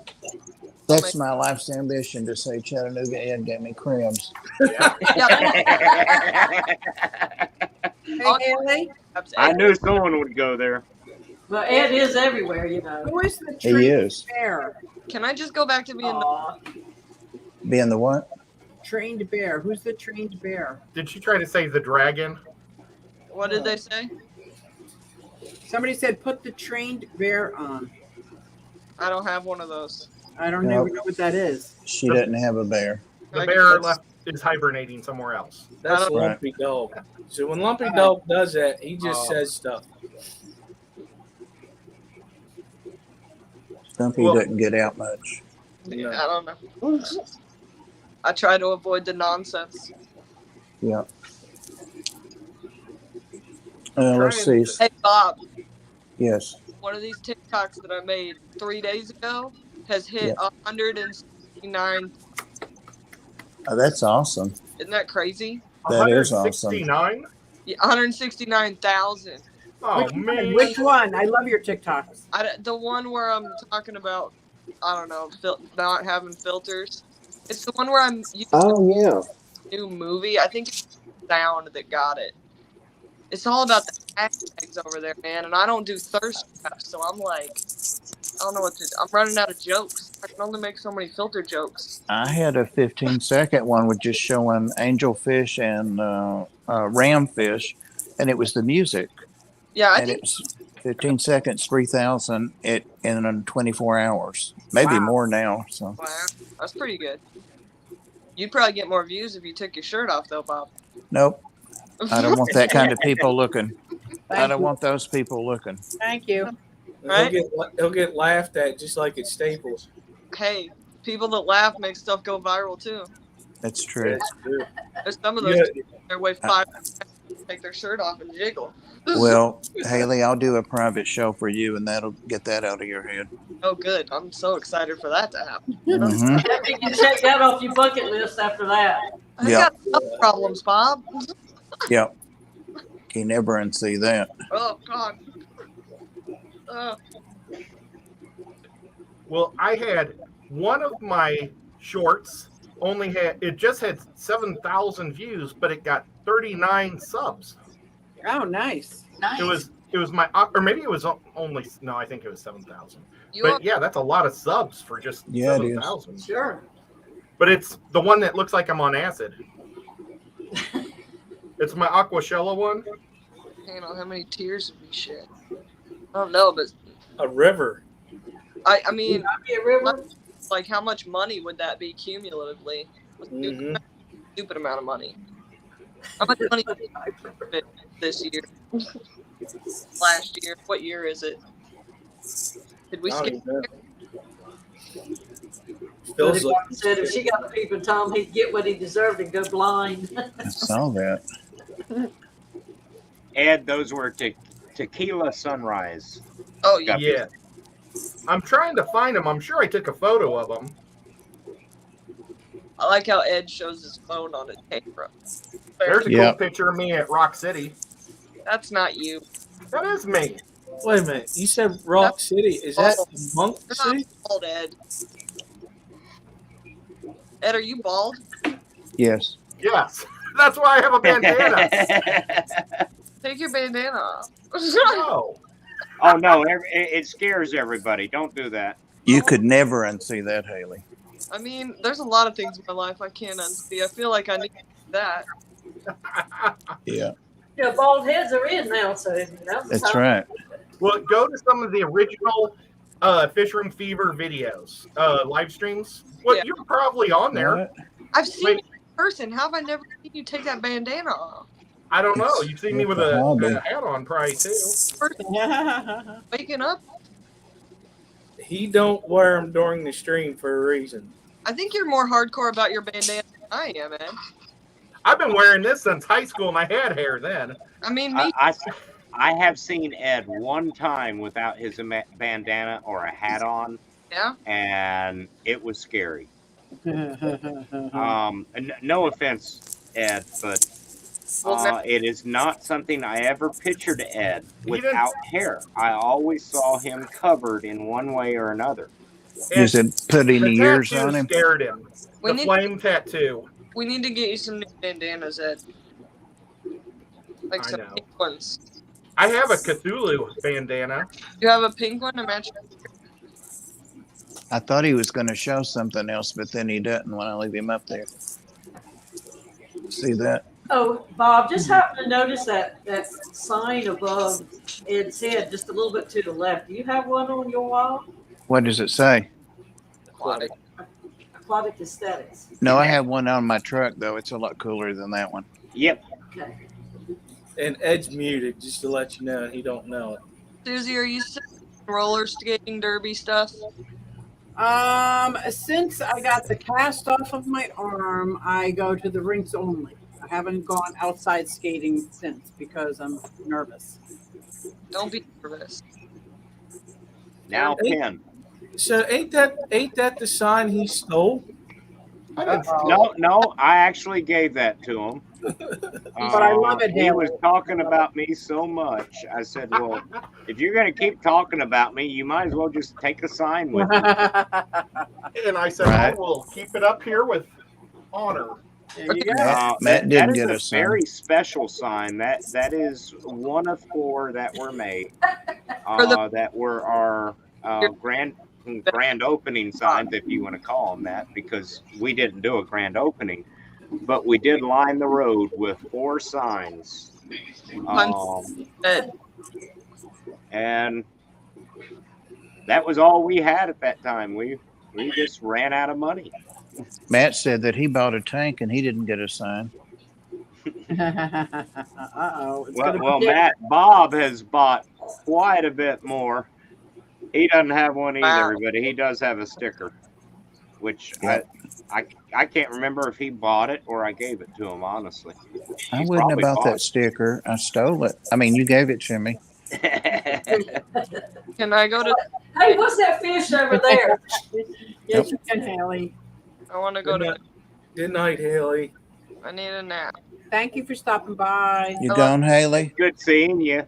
That's my life's ambition to say Chattanooga Ed gave me crabs. Yeah, Hey, Haley, crabs. I knew someone would go there. Well, Ed is everywhere, you know. who is the He tree is. bear? Can I just go back to being the Aw. Being the what? Trained bear. Who's the trained bear? Did she try to say the dragon? what did they say? Somebody said put the trained bear on. I don't have one of those. I don't No. even know what that is. She doesn't have a bear. The I bear guess. left is hibernating somewhere else. That's Right. Lumpy Dog. So when Lumpy Dog does that, he just says stuff. Stumpy Well- doesn't get out much. Yeah, I don't know. I try to avoid the nonsense. Yeah. Let's see. Hey, Bob, Yes. one of these TikToks that I made 3 days ago has hit Yeah. 169. That's awesome. Isn't that crazy? That is awesome. 169? Yeah, 169,000. Oh, Which man. Which one? I love your TikToks. The one where I'm talking about, I don't know, not having filters. It's the one where I'm using yeah. a new movie. I think it's Sound that got it. It's all about the hashtags over there, man. And I don't do thirst traps, so I'm like, I don't know what to do. I'm running out of jokes. I can only make so many filter jokes. I had a 15-second one with just showing angelfish and ramfish, and it was the music. Yeah, I And think it was 15 seconds, 3,000 in 24 hours, maybe Wow. more now. So wow, that's pretty good. You'd probably get more views if you took your shirt off, though, Bob. nope, I don't want that kind of people looking. I Thank don't you. want those people looking. Thank you. Right? He'll get laughed at just like at Staples. Hey, people that laugh make stuff go viral too. That's true. That's true. There's some of those Yeah. people that weigh 5 take their shirt off and jiggle. Well, Haley, I'll do a private show for you, and that'll get that out of your head. Oh, good. I'm so excited for that to happen. Hmm. You can check that off your bucket list after that. I Yeah. got enough problems, Bob. Yep. Can never unsee that. Oh God. Well, I had one of my shorts just had 7,000 views, but it got 39 subs. Oh, nice. Nice. It was my, or maybe it was only, no, I think it was 7,000. You But yeah, that's a lot of subs for just Yeah, it is. 7,000. Sure. But it's the one that looks like I'm on acid. It's my Aquashella one. Hang on, how many tears did we shed? I don't know, but A river. I mean, Be a river. like, how much money would that be cumulatively? Mhm. Stupid amount of money. How much money did we spend this year? Last year? What year is it? Did we I don't skip? even know. But Feels if like I said if she got the peeping Tom, he'd get what he deserved and go blind. I saw that. Ed, those were tequila sunrise. Oh, yeah. Yeah. I'm trying to find them. I'm sure I took a photo of them. I like how Ed shows his phone on his camera. There's a Yeah. cool picture of me at Rock City. That's not you. That is me. Wait a minute. You said Rock City. Is that Monk You're not City? bald, Ed. Ed, are you bald? Yes. Yes. That's why I have a bandana. Take your bandana off. No. Oh no, it scares everybody. Don't do that. You could never unsee that, Haley. I mean, there's a lot of things in my life I can't unsee. I feel like I need that. Yeah. Yeah, bald heads are in now, so That's right. Well, go to some of the original Fish Room Fever videos, live streams. Well, Yeah. you're probably on there. What? I've seen Wait. you in person. How have I never seen you take that bandana off? I don't know. It's- You've seen me with it's a hobby. a hat on, probably too. Waking up? He don't wear them during the stream for a reason. I think you're more hardcore about your bandana than I am, Ed. I've been wearing this since high school, and I had hair then. I mean, me. I have seen Ed one time without his bandana or a hat on, Yeah. and it was scary. No offense, Ed, but it is not something I ever pictured Ed without hair. I always saw him covered in one way or another. And Is it put any the years tattoo on him? scared him. We The need- flame tattoo. We need to get you some new bandanas, Ed. Like I some know. pink ones. I have a Cthulhu bandana. You have a pink one to match? I thought he was going to show something else, but then he doesn't when I leave him up there. See that? Oh, Bob, just happened to notice that sign above Ed's head, just a little bit to the left. Do you have one on your wall? What does it say? Aquatic. Aquatic Aesthetics. No, I have one on my truck, though. It's a lot cooler than that one. Yep. Okay. And Ed's muted, just to let you know. He don't know it. Susie, are you still roller skating derby stuff? Since I got the cast off of my arm, I go to the rinks only. I haven't gone outside skating since because I'm nervous. Don't be nervous. Now, Ken. So ain't that the sign he stole? No, I actually gave that to him. But I love it, He was Haley. talking about me so much. I said, well, if you're going to keep talking about me, you might as well just take a sign with you. And I said, Right. oh, we'll keep it up here with honor. There you go. Matt that didn't is get a a sign. very special sign. That is one of 4 that were made. That were our grand opening signs, if you want to call them that, because we didn't do a grand opening, but we did line the road with 4 signs. Ed. And that was all we had at that time. We just ran out of money. Matt said that he bought a tank and he didn't get a sign. Uh-oh. It's Well, gonna be Bob has bought quite a bit more. He doesn't have one either, Wow. but he does have a sticker. which Yep. I can't remember if he bought it or I gave it to him. Honestly, I he wouldn't have probably bought bought that sticker. I stole it. I mean, you gave it to me. it. Can I go to? Hey, what's that fish over there? Yes, you can, Haley. I want to go to. Good night, Haley. I need a nap. Thank you for stopping by. You gone, Haley? Good seeing you.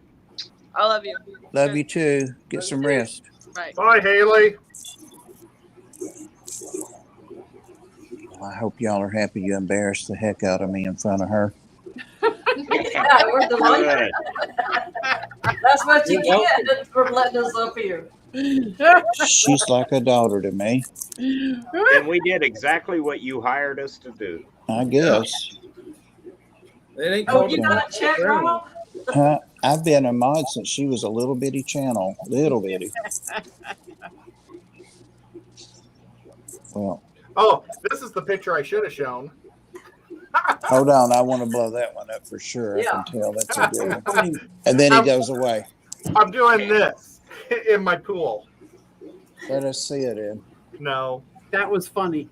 I love you. Love you too. Get Love you some too. rest. Bye. Bye, Haley. Well, I hope y'all are happy you embarrassed the heck out of me in front of her. Yeah, we're delighted. Good. That's what you You're get for letting us up here. She's like a daughter to me, And we did exactly what you hired us to do. I guess. It ain't Oh, called you a got a chat, Rob? Huh? I've been a mod since she was a little bitty channel. Little bitty. Well, Oh, this is the picture I should have shown. hold on. I want to blow that one up for sure. Yeah. I can tell that's a good one. And then he goes away. I'm doing this in my pool. Let us see it, Ed. No. That was funny.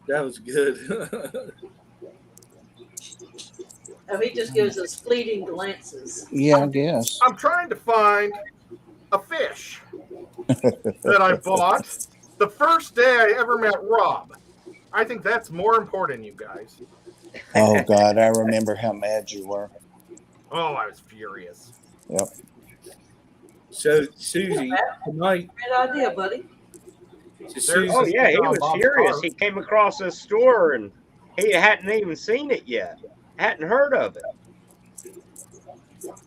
That was good. Oh, he just gives us fleeting glances. Yeah, I guess. I'm trying to find a fish that I bought the first day I ever met Rob. I think that's more important, you guys. Oh, God. I remember how mad you were. Oh, I was furious. Yep. So, Susie, tonight. Great idea, buddy. So Susie, Oh yeah, he was Bob's furious. car. He came across this store and he hadn't even seen it yet. Hadn't heard of it.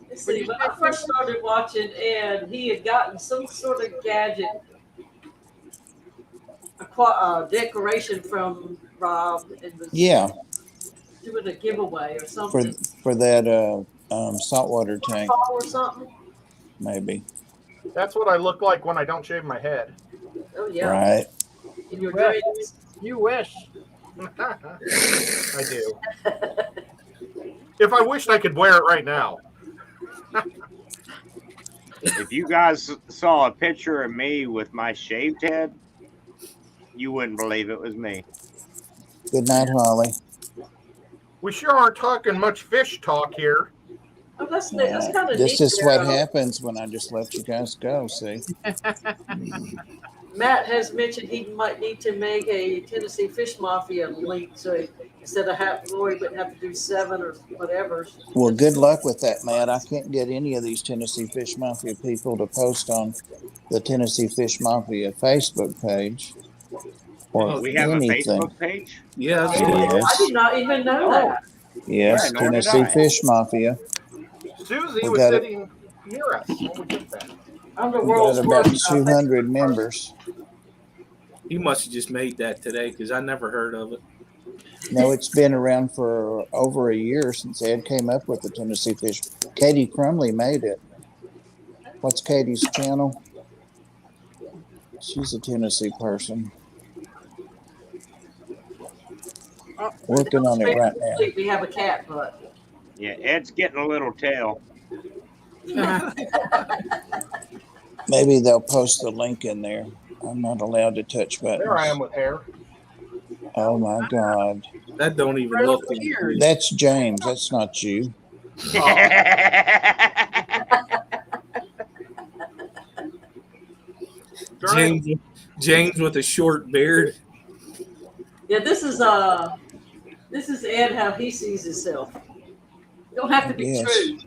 Let's see, when I first started watching Ed, he had gotten some sort of gadget, a decoration from Rob, and was Yeah, doing a giveaway or for something. for that saltwater tank, Fall or something. maybe. That's what I look like when I don't shave my head. Oh yeah. Right. In your Well, dreams. You wish. I do. If I wished I could wear it right now. If you guys saw a picture of me with my shaved head, you wouldn't believe it was me. Good night, Holly. We sure aren't talking much fish talk here. Oh, that's kind of neat. This is what there. happens when I just let you guys go. See. Matt has mentioned he might need to make a Tennessee Fish Mafia link, so instead of Roy wouldn't have to do 7 or whatever. Well, good luck with that, Matt. I can't get any of these Tennessee Fish Mafia people to post on the Tennessee Fish Mafia Facebook page or We have anything. a Facebook page. yeah, I Yes, did not even know that. yes, Yeah, nor did Tennessee I. Fish Mafia. Susie We was got it. sitting near us when we did that. I'm the We world's got about worst 200 members. he must have just made that today because I never heard of it. No, it's been around for over a year since Ed came up with the Tennessee Fish. Katie Crumley made it. What's Katie's channel? She's a Tennessee person. Working on it right now. We have a cat, but Yeah, Ed's getting a little tail. Maybe they'll post the link in there. I'm not allowed to touch buttons. There I am with hair. Oh my God. That don't even look like Weird. That's James. That's not you. James with a short beard. yeah, this is Ed how he sees himself. Don't have to be Yes. true.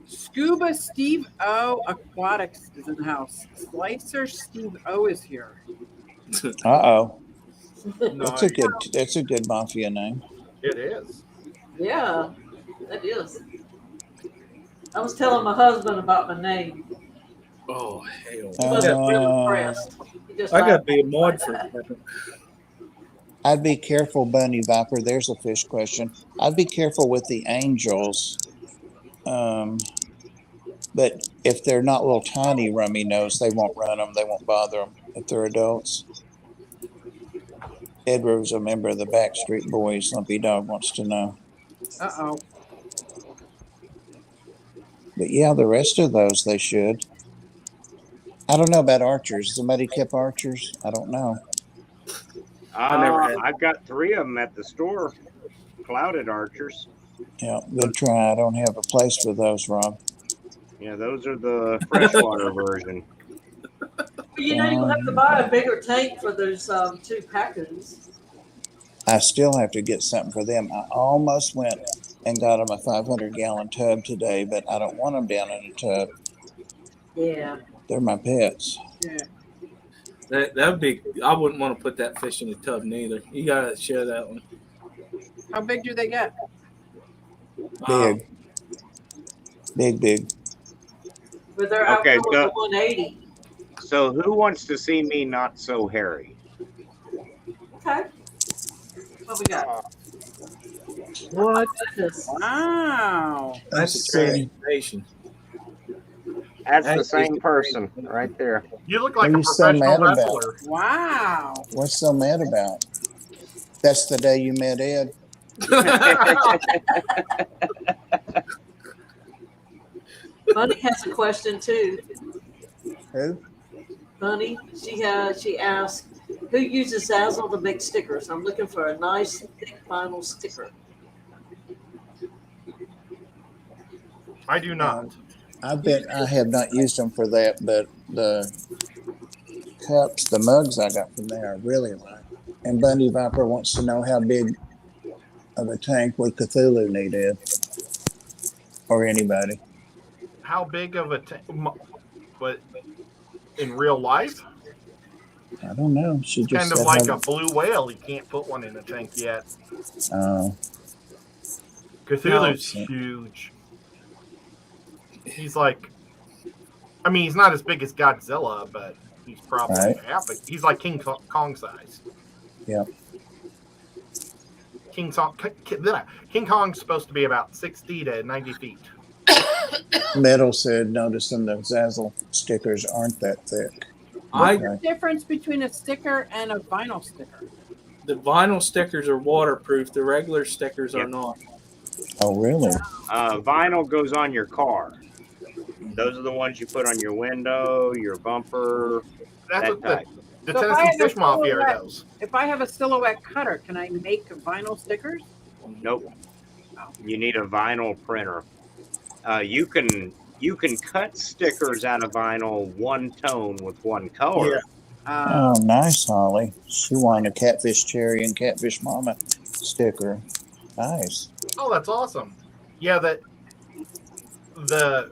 Scuba Steve O Aquatics is in the house. Slicer Steve O is here. Uh-oh. No, That's a good mafia name. It is. Yeah, that is. I was telling my husband about my name. oh hell! He wasn't real impressed. He just I got to laughed. be a mod for that. I'd be careful, Bunny Viper. There's a fish question. I'd be careful with the angels. But if they're not little tiny rummy nose, they won't run them. They won't bother them if they're adults. Edward's a member of the Backstreet Boys. Lumpy Dog wants to know. Uh-oh. But yeah, the rest of those they should. I don't know about archers. Somebody kept archers? I don't know. never had. I've got 3 of them at the store. Clouded archers. Yeah, good try. I don't have a place for those, Rob. Yeah, those are the freshwater version. You know, you'll have to buy a bigger tank for those 2 Packoons. I still have to get something for them. I almost went and got them a 500-gallon tub today, but I don't want them down in a tub. Yeah. They're my pets. Yeah. That'd be. I wouldn't want to put that fish in the tub neither. You gotta share that one. How big do they get? Big. Big. But they're Okay, outgoing the 180. So who wants to see me not so hairy? Okay. What we got? What? Goodness. Wow. That's a Let's see. transformation. That's the That's same just- person right there. You look What like are a you so professional mad about? wrestler. Wow. What's so mad about? That's the day you met Ed. Bunny has a question too. Who? Bunny, she asked, who uses Zazzle to make stickers? I'm looking for a nice thick vinyl sticker. I do not. I have not used them for that, but the cups, the mugs I got from there, I really like. And Bundy Viper wants to know how big of a tank would Cthulhu need, Ed, or anybody. How big of a but in real life? I don't know. She just Kind of said like how- a blue whale. You can't put one in a tank yet. Cthulhu's No. huge. He's like, I mean, he's not as big as Godzilla, but he's probably Right. half. He's like King Kong size. Yep. King Kong's supposed to be about 60 to 90 feet. Metal said, noticing the Zazzle stickers aren't that thick. I Okay. Difference between a sticker and a vinyl sticker. the vinyl stickers are waterproof. The regular stickers are not. Oh, really? Vinyl goes on your car. Those are the ones you put on your window, your bumper. That's That what type. the So if I Tennessee have a Fish Mafia silhouette- does. If I have a silhouette cutter, can I make vinyl stickers? Nope. You need a vinyl printer. You can cut stickers out of vinyl one tone with one color. Oh, nice, Holly. She wanted a Catfish Cherry and Catfish Mama sticker. Nice. Oh, that's awesome. Yeah, the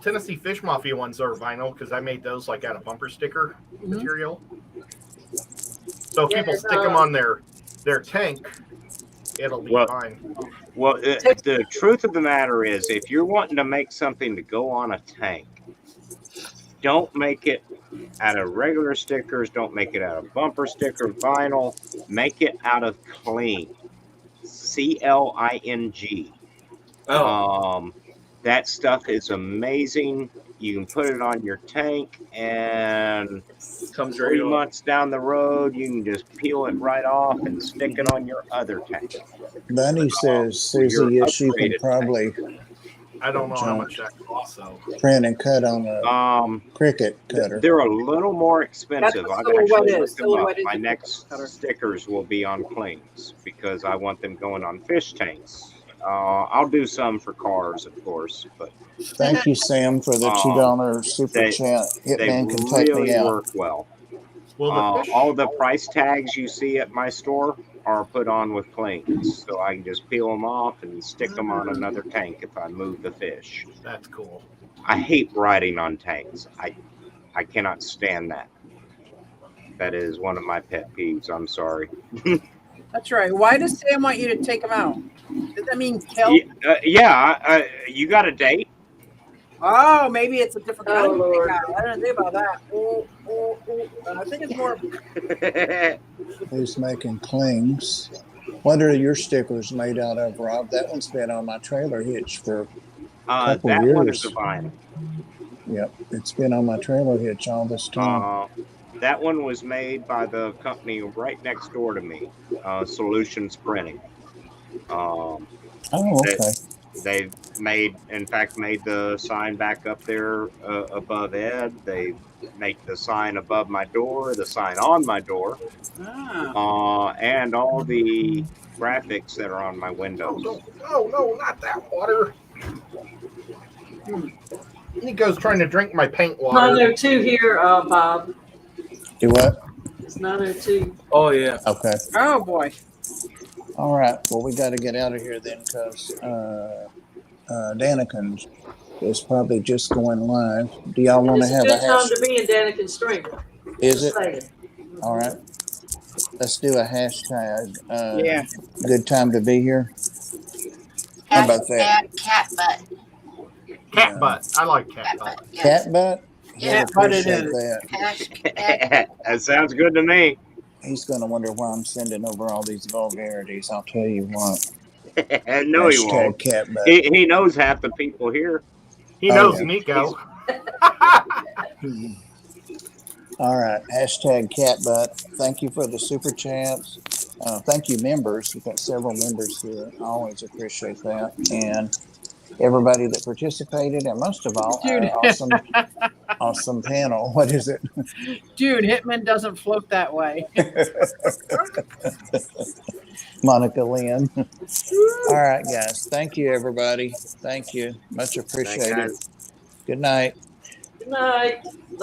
Tennessee Fish Mafia ones are vinyl because I made those like out of bumper sticker material. So if Yeah, people stick them on their tank, it'll be Well- fine. Well, the truth of the matter is, if you're wanting to make something to go on a tank, don't make it out of regular stickers. Don't make it out of bumper sticker vinyl. Make it out of cling. CLING. Oh, That stuff is amazing. You can put it on your tank, and comes right 3 on. months down the road, you can just peel it right off and stick it on your other tank. Bunny says, Susie, yes, you can upgraded probably I don't know how much that costs, though. print and cut on a Cricut cutter. They're a little more expensive. That's what I've Silhouette actually is. looked them up. Silhouette is My a next cutter. stickers will be on clings because I want them going on fish tanks. I'll do some for cars, of course, but Thank you, Sam, for the $2 super they- chat. they Hitman can take really me out. work well. Well, the fish, All the price tags you see at my store are put on with clings, so I can just peel them off and stick them on another tank if I move the fish. that's cool. I hate riding on tanks. I cannot stand that. That is one of my pet peeves. I'm sorry. That's right. Why does Sam want you to take them out? Does that mean kill? You got a date? Oh, maybe it's a different kind Oh, of Lord. take out. I didn't think about that. I think it's more. Who's making clings? What are your stickers made out of, Rob? That one's been on my trailer hitch for Couple that one is years. a vinyl. Yep, it's been on my trailer hitch all this time. That one was made by the company right next door to me, Solutions Printing. Oh, okay. They made the sign back up there above Ed. They make the sign above my door, the sign on my door, and all the graphics that are on my windows. No, not that water. Nico's trying to drink my paint water. 902 here, Bob. Do what? It's 902. Oh yeah. Okay. Oh boy. All right. Well, we got to get out of here then, because Daniken is probably just going live. Do y'all want to It's a have a good time hash? to be in Daniken stream. Is it? Just saying. All right. Let's do a hashtag. Yeah. Good time to be here. How about that? Hashtag cat butt. Cat butt. I like cat Cat butt. butt. Yes. Cat butt? He'll Cat butt it appreciate is. that. Hashtag. That sounds good to me. He's going to wonder why I'm sending over all these vulgarities. I'll tell you what. No, he won't. Cat butt. He knows half the people here. He Oh, knows yeah. Nico. All right. Hashtag cat butt. Thank you for the super chats. Thank you, members. We've got several members here. I always appreciate that. And everybody that participated, and most of all, Dude. our awesome panel. What is it? Dude, Hitman doesn't float that way. Monica Lynn. All right, guys. Thank you, everybody. Thank you. Much appreciated. guys. Good night. Good night.